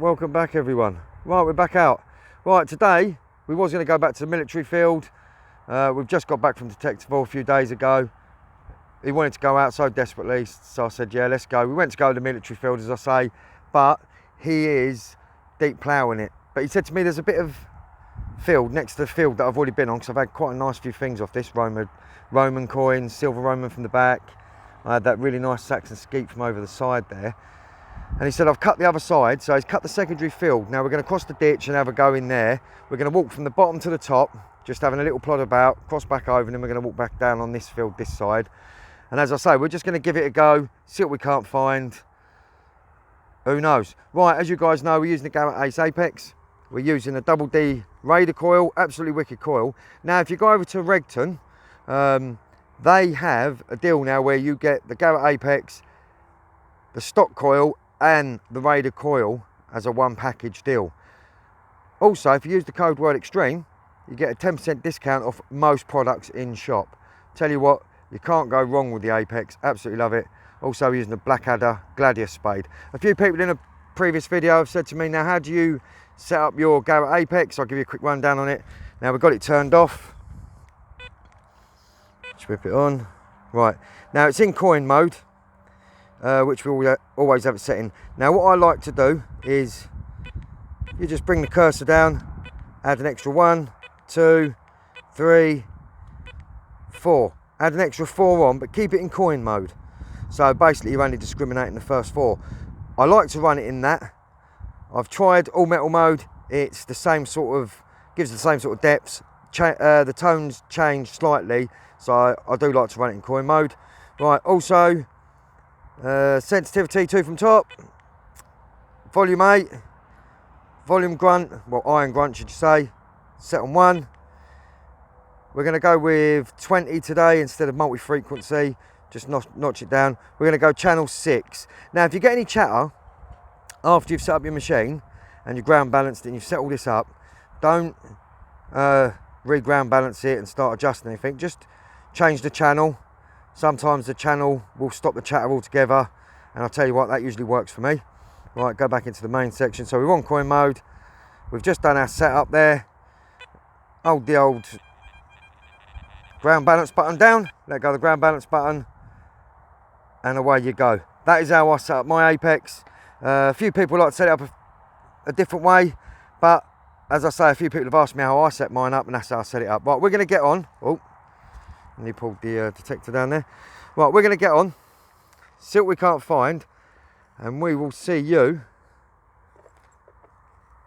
welcome back everyone. Right, we're back out. Right, today we was going to go back to the military field. We've just got back from Detective a few days ago. He wanted to go out so desperately, so I said, yeah, let's go. We went to go to the military field, as I say, but he is deep ploughing it. But he said to me, there's a bit of field next to the field that I've already been on, because I've had quite a nice few things off this. Roman coins, silver Roman from the back. I had that really nice Saxon skeet from over the side there. And he said, I've cut the other side, so he's cut the secondary field. Now we're going to cross the ditch and have a go in there. We're going to walk from the bottom to the top, just having a little plod about, cross back over, and then we're going to walk back down on this field, this side. And as I say, we're just going to give it a go, see what we can't find. Who knows? Right, as you guys know, we're using the Garrett Ace Apex. We're using a double D Raider coil, absolutely wicked coil. Now, if you go over to Regton, they have a deal now where you get the Garrett Apex, the stock coil, and the Raider coil as a one package deal. Also, if you use the code word extreme, you get a 10% discount off most products in shop. Tell you what, you can't go wrong with the Apex, absolutely love it. Also using the Blackadder Gladius spade. A few people in a previous video have said to me, now how do you set up your Garrett Apex? I'll give you a quick rundown on it. Now we've got it turned off. Let's whip it on. Right, now it's in coin mode, which we always have it set in. Now what I like to do is you just bring the cursor down, add an extra 1, 2, 3, 4. Add an extra 4 on, but keep it in coin mode. So basically you're only discriminating the first 4. I like to run it in that. I've tried all metal mode. It's the same sort of, gives the same sort of depths. The tones change slightly, so I do like to run it in coin mode. Right, also sensitivity 2 from top, volume 8, volume grunt, well iron grunt should you say, set on 1. We're going to go with 20 today instead of multi-frequency, just notch it down. We're going to go channel 6. Now if you get any chatter after you've set up your machine and you ground balanced it and you've set all this up, don't re-ground balance it and start adjusting anything, just change the channel. Sometimes the channel will stop the chatter altogether, and I'll tell you what, that usually works for me. Right, go back into the main section. So we're on coin mode. We've just done our setup there. Hold the old ground balance button down, let go of the ground balance button, and away you go. That is how I set up my Apex. A few people like to set it up a different way, but as I say, a few people have asked me how I set mine up, and that's how I set it up. Right, we're going to get on. Oh, and you pulled the detector down there. Right, we're going to get on, see what we can't find, and we will see you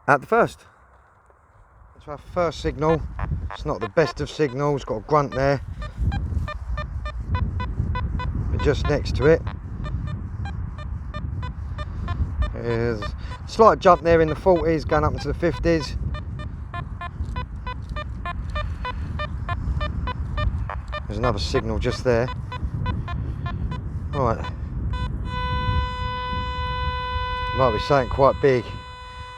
at the first. So our first signal, it's not the best of signals, got a grunt there. We're just next to it. There's a slight jump there in the 40s, going up into the 50s. There's another signal just there. Right. Might be something quite big.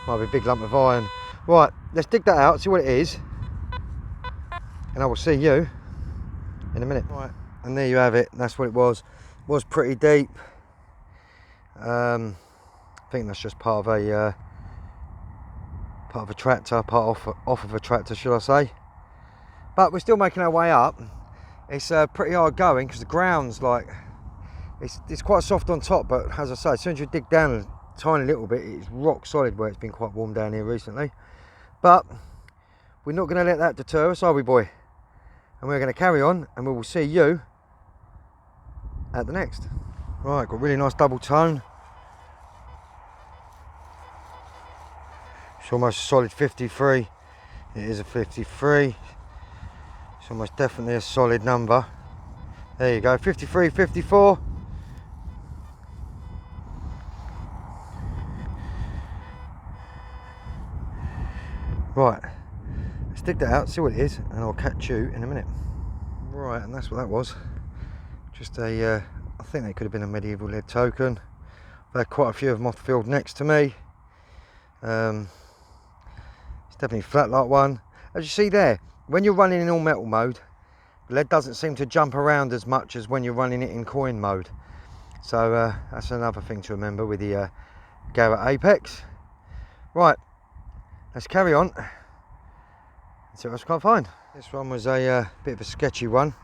Might be a big lump of iron. Right, let's dig that out, see what it is. And I will see you in a minute. Right, and there you have it. That's what it was. It was pretty deep. I think that's just part of a tractor, off of a tractor, should I say. But we're still making our way up. It's pretty hard going because the ground's like, it's quite soft on top, but as I say, as soon as you dig down a tiny little bit, it's rock solid, where it's been quite warm down here recently. But we're not going to let that deter us, are we, boy? And we're going to carry on, and we will see you at the next. Right, got a really nice double tone. It's almost a solid 53. It is a 53. It's almost definitely a solid number. There you go, 53, 54. Right, let's dig that out, see what it is, and I'll catch you in a minute. Right, and that's what that was. Just a, I think that could have been a medieval lead token. I've had quite a few of them off the field next to me. It's definitely a flat like one. As you see there, when you're running in all metal mode, the lead doesn't seem to jump around as much as when you're running it in coin mode. So that's another thing to remember with the Garrett Apex. Right, let's carry on. Let's see what else I can't find. This one was a bit of a sketchy one.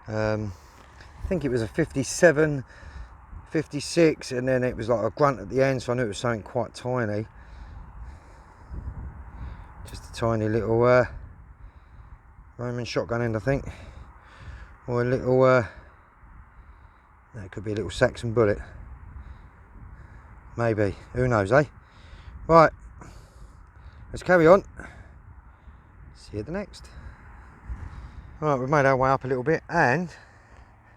I think it was a 57, 56, and then it was like a grunt at the end, so I knew it was something quite tiny. Just a tiny little Roman shotgun end, I think. Or a little, that could be a little Saxon bullet. Maybe, who knows, eh? Right, let's carry on. See you at the next. Right, we've made our way up a little bit, and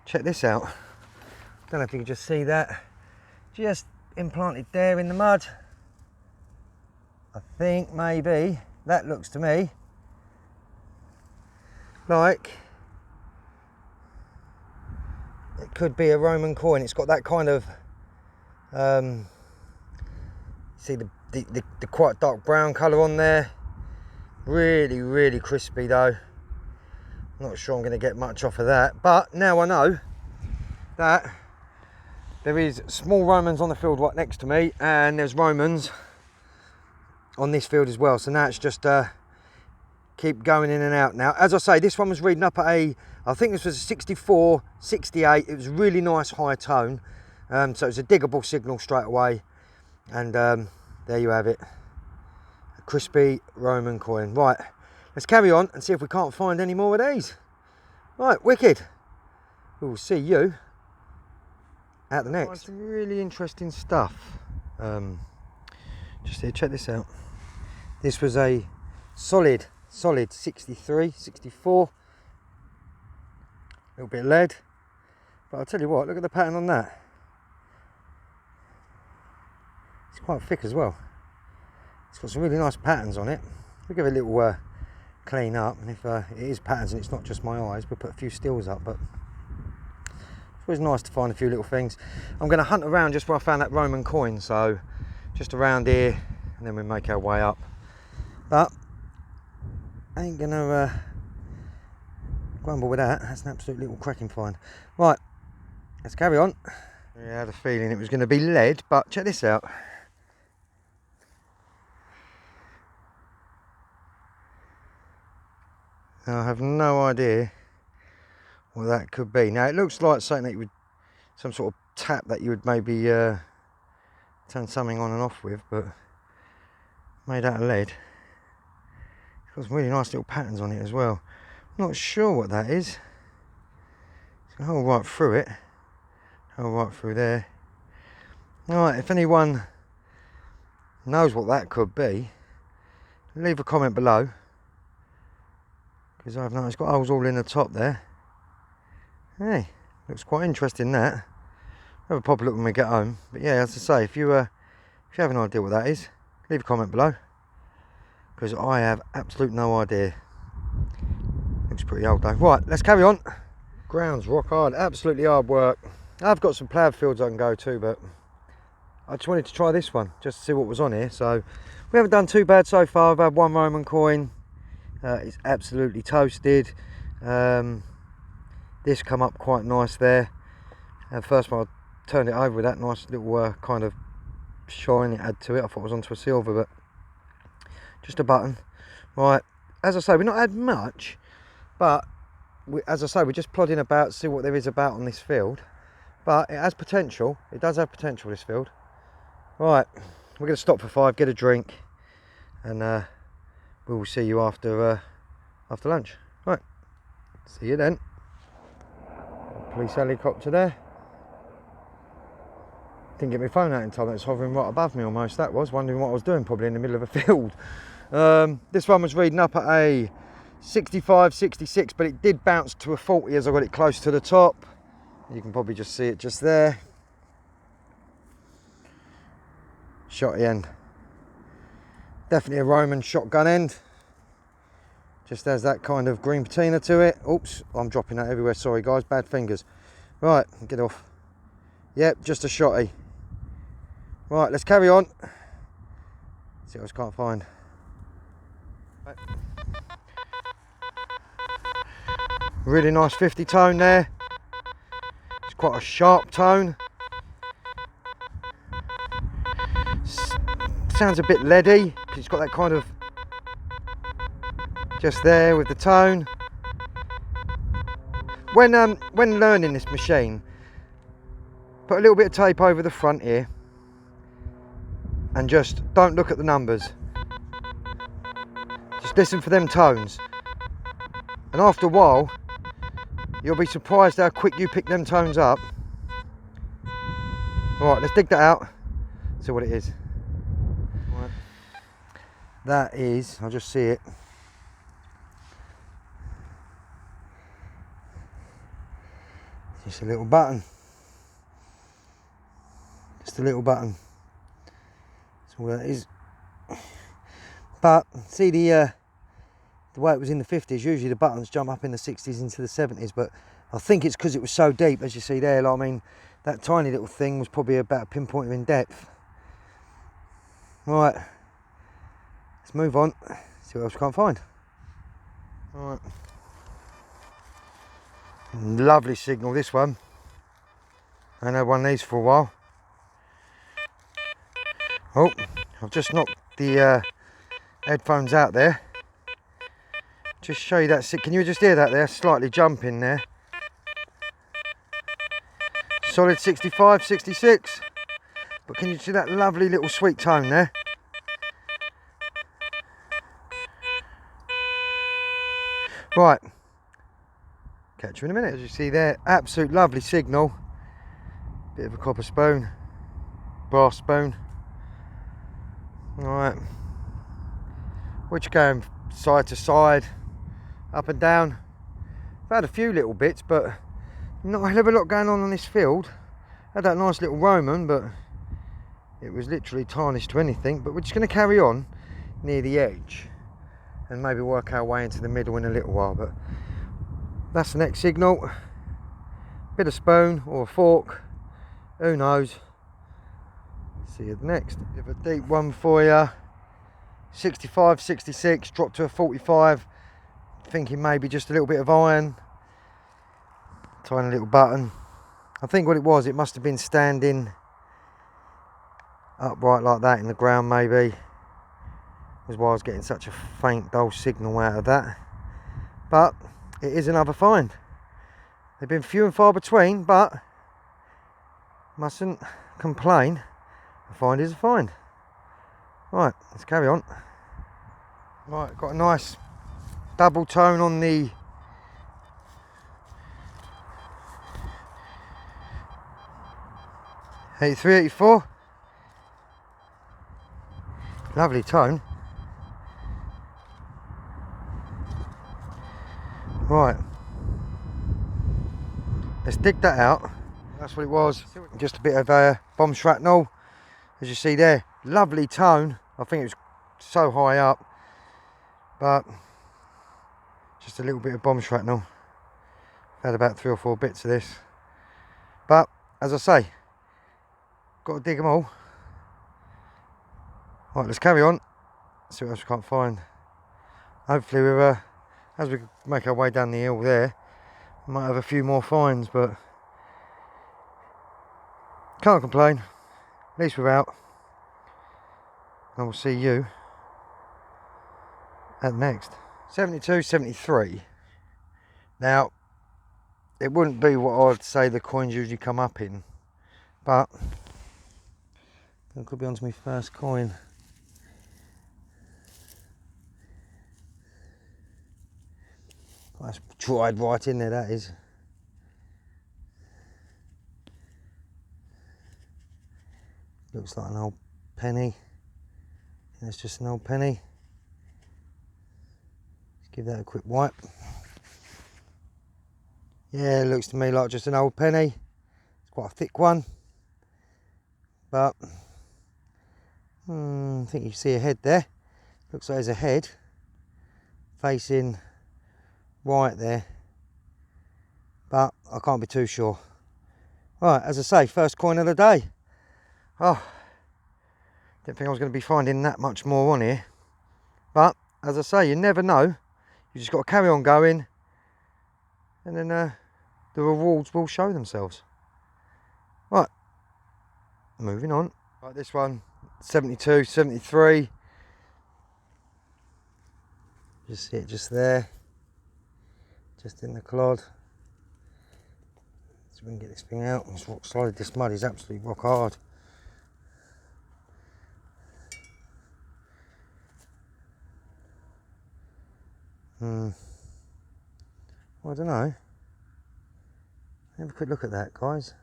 check this out. Don't know if you can just see that. Just implanted there in the mud. I think maybe that looks to me like it could be a Roman coin. It's got that kind of see the quite dark brown colour on there. Really crispy though. Not sure I'm going to get much off of that, but now I know that there is small Romans on the field right next to me, and there's Romans on this field as well. So now it's just keep going in and out. Now, as I say, this one was reading up at I think this was a 64, 68. It was a really nice high tone. So it's a diggable signal straight away. And there you have it. A crispy Roman coin. Right, let's carry on and see if we can't find any more of these. Right, wicked. We'll see you at the next. Some really interesting stuff. Just here, check this out. This was a solid 63, 64. A little bit of lead. But I'll tell you what, look at the pattern on that. It's quite thick as well. It's got some really nice patterns on it. We'll give it a little clean up, and if it is patterns and it's not just my eyes, we'll put a few stills up, but it's always nice to find a few little things. I'm going to hunt around just where I found that Roman coin, so just around here, and then we make our way up. But I ain't going to grumble with that. That's an absolute little cracking find. Right, let's carry on. I had a feeling it was going to be lead, but check this out. I have no idea what that could be. Now it looks like something that you would, some sort of tap that you would maybe turn something on and off with, but made out of lead. It's got some really nice little patterns on it as well. I'm not sure what that is. It's a hole right through it. Hole right through there. Alright, if anyone knows what that could be, leave a comment below. Because I've noticed it's got holes all in the top there. Hey, looks quite interesting that. Have a proper look when we get home. But yeah, as I say, if you have an idea what that is, leave a comment below. Because I have absolute no idea. Looks pretty old though. Right, let's carry on. Ground's rock hard, absolutely hard work. I've got some ploughed fields I can go to, but I just wanted to try this one, just to see what was on here. So, we haven't done too bad so far. I've had one Roman coin. It's absolutely toasted. This come up quite nice there. First one I turned it over with that nice little kind of shine it had to it. I thought it was onto a silver, but just a button. Right, as I say, we've not had much, but as I say, we're just plodding about to see what there is about on this field. But it has potential. It does have potential, this field. Right, we're going to stop for 5, get a drink, and we will see you after lunch. Right, see you then. Police helicopter there. Didn't get my phone out in time. It was hovering right above me almost. That was wondering what I was doing, probably in the middle of a field. This one was reading up at a 65, 66, but it did bounce to a 40 as I got it close to the top. You can probably just see it just there. Shotty end. Definitely a Roman shotgun end. Just has that kind of green patina to it. Oops, I'm dropping that everywhere. Sorry guys, bad fingers. Right, get off. Yep, just a shotty. Right, let's carry on. See what else I can't find. Right. Really nice 50 tone there. It's quite a sharp tone. sounds a bit leady because it's got that kind of just there with the tone. When learning this machine, put a little bit of tape over the front here and just don't look at the numbers. Just listen for them tones. And after a while, you'll be surprised how quick you pick them tones up. Alright, let's dig that out, see what it is. Right. That is, I'll just see it. Just a little button. Just a little button. That's all that is. But see the way it was in the 50s, usually the buttons jump up in the 60s into the 70s, but I think it's because it was so deep, as you see there. Like, I mean, that tiny little thing was probably about a pinpoint in depth. Right, let's move on, see what else we can't find. Right. Lovely signal, this one. I ain't had one of these for a while. Oh, I've just knocked the headphones out there. Just show you that. Can you just hear that there? Slightly jumping there. Solid 65, 66. But can you see that lovely little sweet tone there? Right. Catch you in a minute. As you see there, absolute lovely signal. Bit of a copper spoon, brass spoon. Alright. Which going side to side, up and down. I've had a few little bits, but not a hell of a lot going on this field. Had that nice little Roman, but it was literally tarnished to anything. But we're just going to carry on near the edge and maybe work our way into the middle in a little while. But that's the next signal. Bit of spoon or a fork, who knows. See you next. Bit of a deep one for you. 65, 66, dropped to a 45. Thinking maybe just a little bit of iron. Tiny little button. I think what it was, it must have been standing upright like that in the ground maybe. Was why I was getting such a faint dull signal out of that. But it is another find. They've been few and far between, but mustn't complain. A find is a find. Right, let's carry on. Right, got a nice double tone on the '83, '84. Lovely tone. Right, let's dig that out. That's what it was. Just a bit of bomb shrapnel, as you see there. Lovely tone. I think it was so high up, but just a little bit of bomb shrapnel. Had about 3 or 4 bits of this, but as I say, got to dig them all. Right, let's carry on. See what else we can't find. Hopefully, with as we make our way down the hill there, we might have a few more finds, but can't complain. At least we're out. And we'll see you at the next. 72, 73. Now, it wouldn't be what I'd say the coins usually come up in, but I could be onto my first coin. That's dried right in there, that is. Looks like an old penny. That's just an old penny. Let's give that a quick wipe. Yeah, it looks to me like just an old penny. It's quite a thick one. But I think you see a head there. Looks like there's a head facing right there. But I can't be too sure. Right, as I say, first coin of the day. Oh, didn't think I was going to be finding that much more on here. But, as I say, you never know. You just got to carry on going. And then the rewards will show themselves. Right, moving on. Right, this one, 72, 73. Just see it just there, just in the clod. So we can get this thing out. It's rock solid. This mud is absolutely rock hard. Well, I don't know. Have a quick look at that, guys.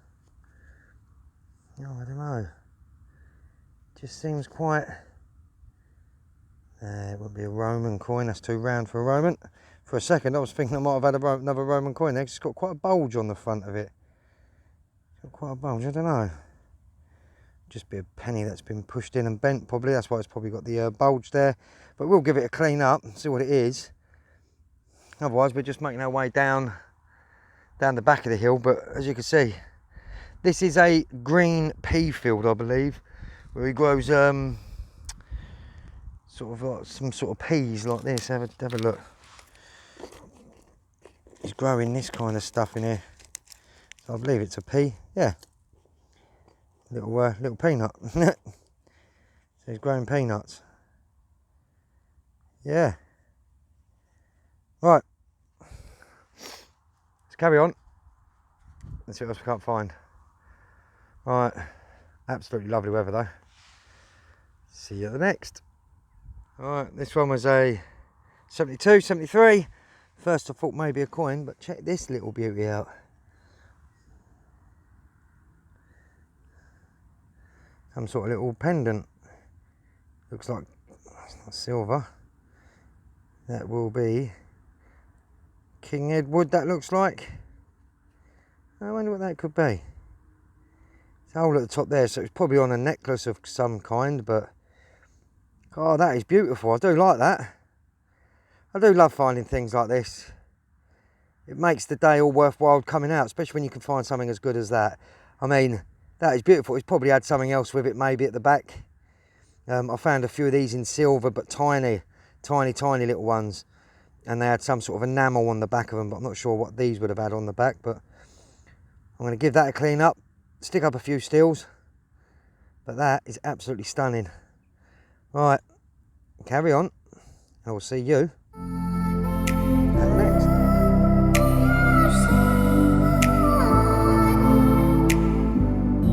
Oh, I don't know. Just seems quite. It would be a Roman coin. That's too round for a Roman. For a second, I was thinking I might have had another Roman coin there. It's got quite a bulge on the front of it. Got quite a bulge. I don't know. Just be a penny that's been pushed in and bent. Probably that's why it's probably got the bulge there. But we'll give it a clean up and see what it is. Otherwise, we're just making our way down the back of the hill. But as you can see, this is a green pea field, I believe, where he grows sort of like some sort of peas like this. Have a look. He's growing this kind of stuff in here. So I believe it's a pea. Yeah, little peanut. So he's growing peanuts. Yeah. Right. Let's carry on. Let's see what else we can't find. Right. Absolutely lovely weather though. See you at the next. Alright, this one was a 72, 73. First I thought maybe a coin, but check this little beauty out. Some sort of little pendant. Looks like it's not silver. That will be King Edward, that looks like. I wonder what that could be. It's a hole at the top there, so it's probably on a necklace of some kind, but oh, that is beautiful. I do like that. I do love finding things like this. It makes the day all worthwhile coming out, especially when you can find something as good as that. I mean, that is beautiful. It's probably had something else with it maybe at the back. I found a few of these in silver, but tiny little ones. And they had some sort of enamel on the back of them, but I'm not sure what these would have had on the back. But I'm going to give that a clean up, stick up a few steels. But that is absolutely stunning. Right, carry on, and I'll see you at the next.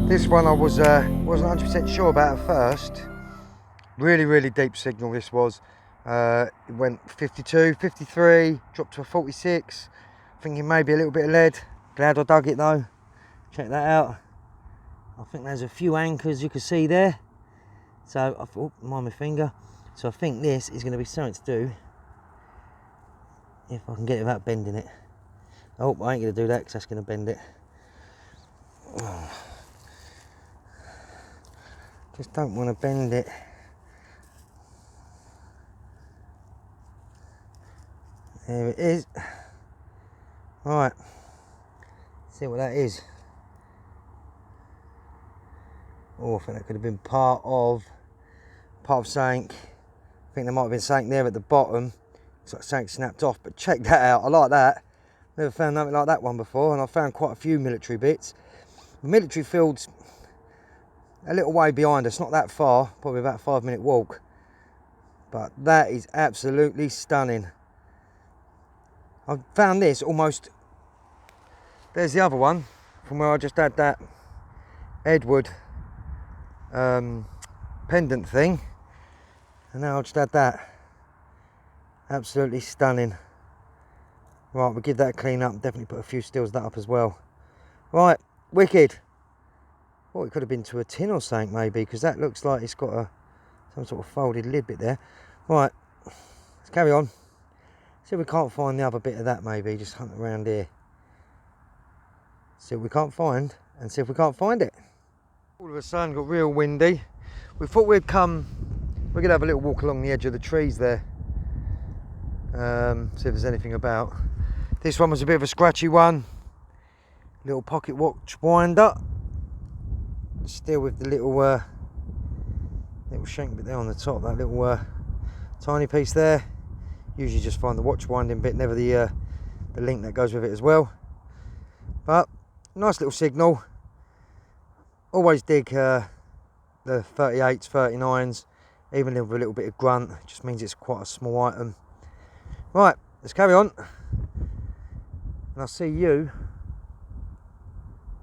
This one I wasn't 100% sure about at first. Really deep signal this was. It went 52, 53, dropped to a 46. Thinking maybe a little bit of lead. Glad I dug it though. Check that out. I think there's a few anchors you can see there. So I thought, mind my finger. So I think this is going to be something to do if I can get it without bending it. Oh, I ain't going to do that because that's going to bend it. Oh. Just don't want to bend it. There it is. Right. See what that is. Oh, I think that could have been part of something. I think there might have been something there at the bottom. Looks like something snapped off, but check that out. I like that. Never found nothing like that one before, and I found quite a few military bits. The military field's a little way behind us, not that far, probably about a 5-minute walk. But that is absolutely stunning. I found this almost. There's the other one from where I just had that Edward pendant thing, and now I'll just add that. Absolutely stunning. Right, we'll give that a clean up. Definitely put a few steels of that up as well. Right, wicked. Oh, it could have been to a tin or something maybe, because that looks like it's got some sort of folded lid bit there. Right, let's carry on. See if we can't find the other bit of that maybe. Just hunt around here. See what we can't find, and see if we can't find it. All of a sudden got real windy. We thought we're gonna have a little walk along the edge of the trees there. See if there's anything about. This one was a bit of a scratchy one. Little pocket watch winder. Still with the little shank bit there on the top. That little tiny piece there. Usually just find the watch winding bit, never the link that goes with it as well. But nice little signal. Always dig the 38s, 39s, even with a little bit of grunt. It just means it's quite a small item. Right, let's carry on. And I'll see you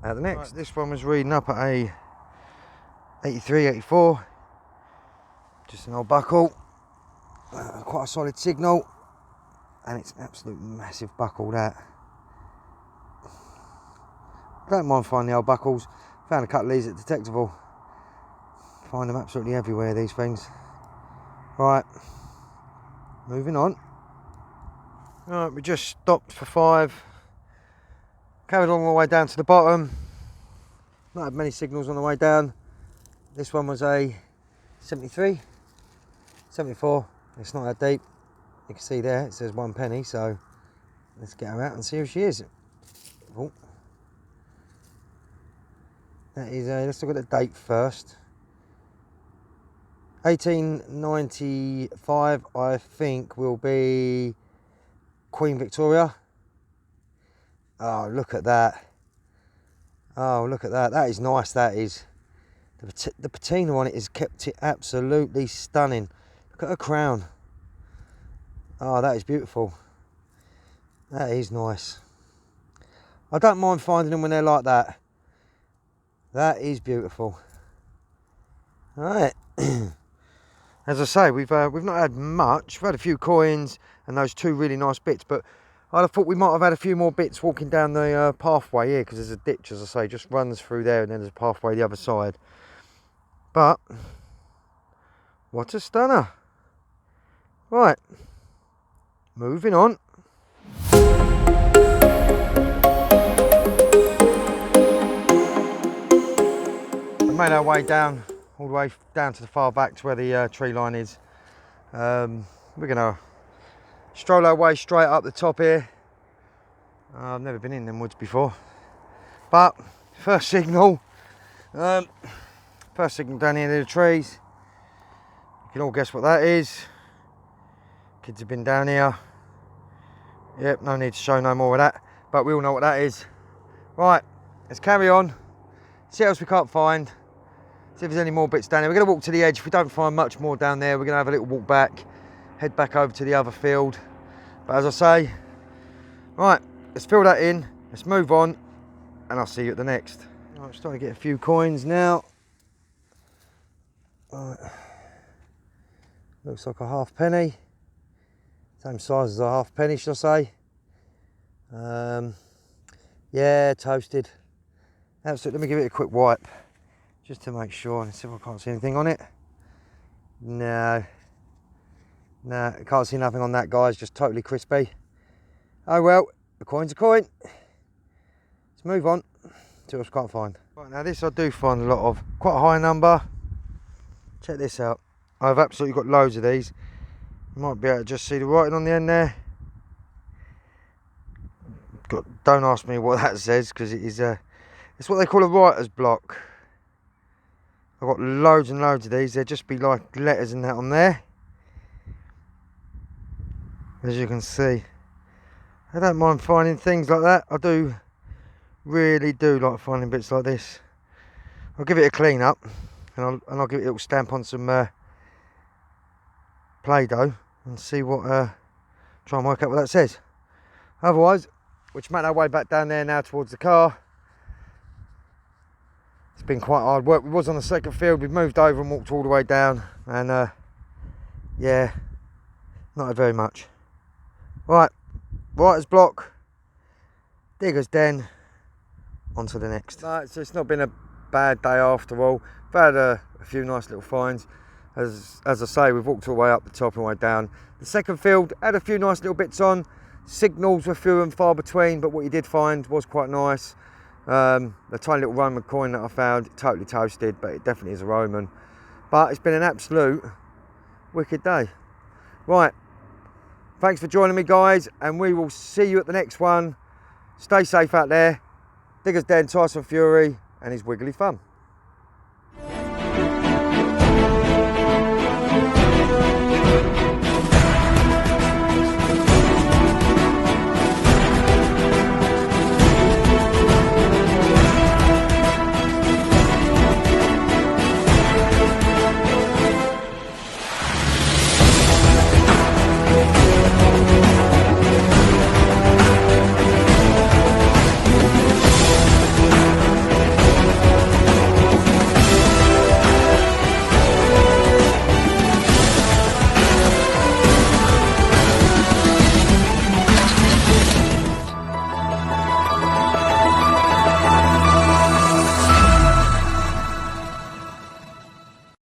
at the next. Right, this one was reading up at a 83, 84. Just an old buckle. Quite a solid signal. And it's an absolute massive buckle, that. Don't mind finding the old buckles. Found a couple of these at Detectable. Find them absolutely everywhere, these things. Right, moving on. Right, we just stopped for 5. Carried on all the way down to the bottom. Not had many signals on the way down. This one was a 73, 74. It's not that deep. You can see there it says 1 penny, so let's get her out and see who she is. Oh. That is a, let's look at the date first. 1895, I think, will be Queen Victoria. Oh, look at that. Oh, look at that. That is nice, that is. The patina on it has kept it absolutely stunning. Look at her crown. Oh, that is beautiful. That is nice. I don't mind finding them when they're like that. That is beautiful. All right. As I say, we've not had much. We've had a few coins and those 2 really nice bits, but I'd have thought we might have had a few more bits walking down the pathway here, because there's a ditch, as I say, just runs through there, and then there's a pathway the other side. But what a stunner. Right, moving on. We made our way down, all the way down to the far back to where the tree line is. We're gonna stroll our way straight up the top here. I've never been in them woods before, but first signal down here near the trees. You can all guess what that is. Kids have been down here. Yep, no need to show no more of that, but we all know what that is. Right, let's carry on, see what else we can't find, see if there's any more bits down there. We're going to walk to the edge. If we don't find much more down there, we're going to have a little walk back, head back over to the other field. But as I say, right, let's fill that in, let's move on, and I'll see you at the next. Right, I'm starting to get a few coins now. Right. Looks like a 1/2 penny. Same size as a 1/2 penny, should I say. Yeah, toasted. Absolutely. Let me give it a quick wipe, just to make sure, and see if I can't see anything on it. No, I can't see nothing on that, guys, just totally crispy. Oh well, a coin's a coin. Let's move on, see what else I can't find. Right, now this I do find a lot of, quite a high number. Check this out. I've absolutely got loads of these. You might be able to just see the writing on the end there. Don't ask me what that says, because it is it's what they call a writer's block. I've got loads and loads of these. There'd just be like letters and that on there, as you can see. I don't mind finding things like that. I do, really do like finding bits like this. I'll give it a clean up, and I'll give it a little stamp on some Play-Doh and see what, try and work out what that says. Otherwise, we'll make our way back down there now towards the car. It's been quite hard work. We was on the second field, we've moved over and walked all the way down, and yeah, not had very much. Right, writer's block, digger's den, on to the next. No, it's not been a bad day after all. We've had a few nice little finds. As I say, we've walked all the way up the top and way down. The second field had a few nice little bits on. Signals were few and far between, but what you did find was quite nice. The tiny little Roman coin that I found, totally toasted, but it definitely is a Roman. But it's been an absolute wicked day. Right, thanks for joining me, guys, and we will see you at the next one. Stay safe out there. Digger's Den, Tyson Fury and his wiggly fun.